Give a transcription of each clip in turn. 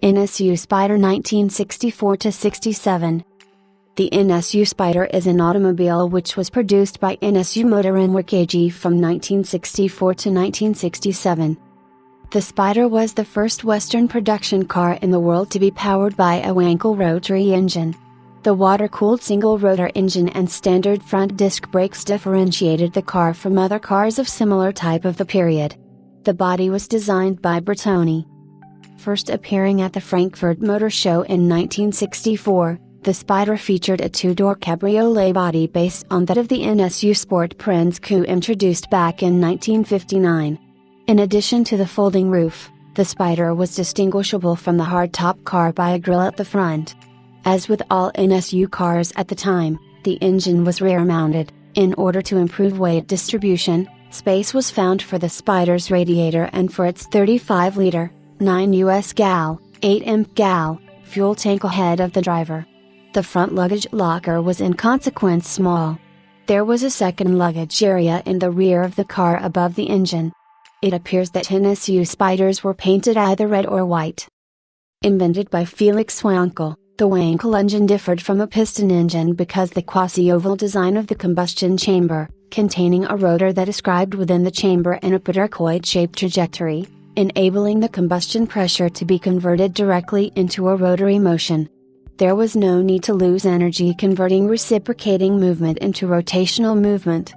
NSU Spider 1964-67. The NSU Spider is an automobile which was produced by NSU Motor and KG from 1964 to 1967. The Spider was the first Western production car in the world to be powered by a Wankel rotary engine. The water-cooled single-rotor engine and standard front disc brakes differentiated the car from other cars of similar type of the period. The body was designed by Bertoni. First appearing at the Frankfurt Motor Show in 1964, the Spider featured a two-door cabriolet body based on that of the NSU Sport Prinz Coupe introduced back in 1959. In addition to the folding roof, the Spider was distinguishable from the hardtop car by a grille at the front. As with all NSU cars at the time, the engine was rear-mounted. In order to improve weight distribution, space was found for the Spider's radiator and for its 35-liter, 9 US gal, 8 imp gal, fuel tank ahead of the driver. The front luggage locker was in consequence small. There was a second luggage area in the rear of the car above the engine. It appears that NSU Spiders were painted either red or white. Invented by Felix Wankel, the Wankel engine differed from a piston engine because the quasi-oval design of the combustion chamber, containing a rotor that described within the chamber an epitarchoid-shaped trajectory, enabling the combustion pressure to be converted directly into a rotary motion. There was no need to lose energy converting reciprocating movement into rotational movement.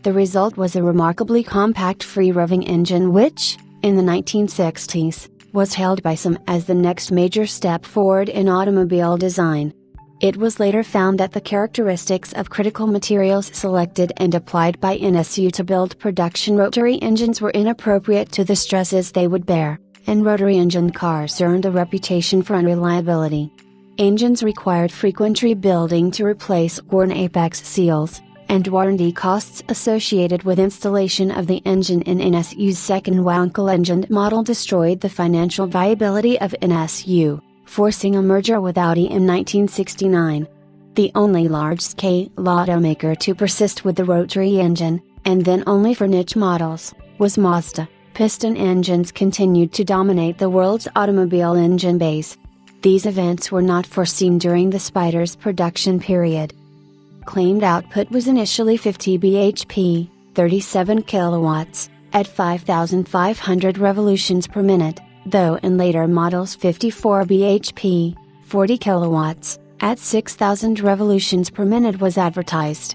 The result was a remarkably compact free-revving engine which, in the 1960s, was hailed by some as the next major step forward in automobile design. It was later found that the characteristics of critical materials selected and applied by NSU to build production rotary engines were inappropriate to the stresses they would bear, and rotary engine cars earned a reputation for unreliability. Engines required frequent rebuilding to replace worn apex seals, and warranty costs associated with installation of the engine in NSU's second Wankel engine model destroyed the financial viability of NSU, forcing a merger with Audi in 1969. The only large-scale automaker to persist with the rotary engine, and then only for niche models, was Mazda. Piston engines continued to dominate the world's automobile engine base. These events were not foreseen during the Spider's production period. Claimed output was initially 50 bhp, 37 kilowatts, at 5,500 revolutions per minute, though in later models 54 bhp, 40 kilowatts, at 6,000 revolutions per minute was advertised.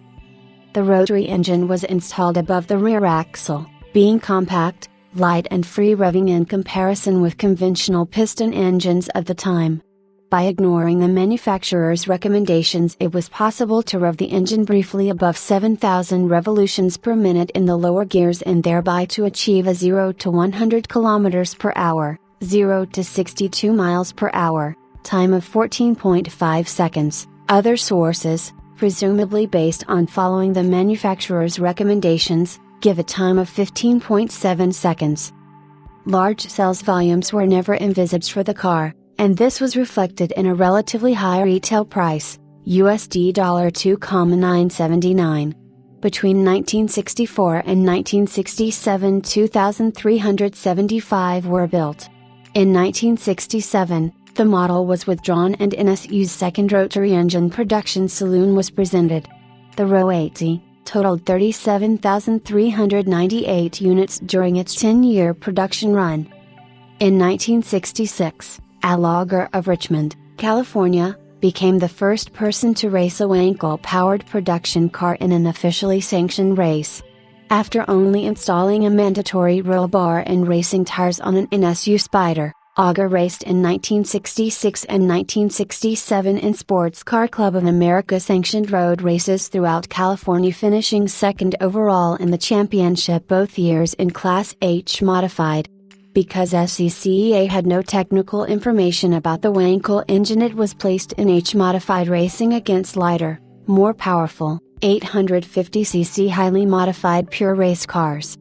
The rotary engine was installed above the rear axle, being compact, light and free-revving in comparison with conventional piston engines of the time. By ignoring the manufacturer's recommendations, it was possible to rev the engine briefly above 7,000 revolutions per minute in the lower gears and thereby to achieve a 0 to 100 km per hour, 0 to 62 miles per hour, time of 14.5 seconds. Other sources, presumably based on following the manufacturer's recommendations, give a time of 15.7 seconds. Large sales volumes were never envisaged for the car, and this was reflected in a relatively high retail price, USD $2,979. Between 1964 and 1967, 2,375 were built. In 1967, the model was withdrawn and NSU's second rotary engine production saloon was presented. The Ro 80 totaled 37,398 units during its 10-year production run. In 1966, Al Auger of Richmond, California, became the first person to race a Wankel-powered production car in an officially sanctioned race. After only installing a mandatory roll bar and racing tires on an NSU Spider, Auger raced in 1966 and 1967 in Sports Car Club of America sanctioned road races throughout California, finishing second overall in the championship both years in Class H Modified. Because SCCA had no technical information about the Wankel engine, it was placed in H Modified racing against lighter, more powerful, 850cc highly modified pure race cars.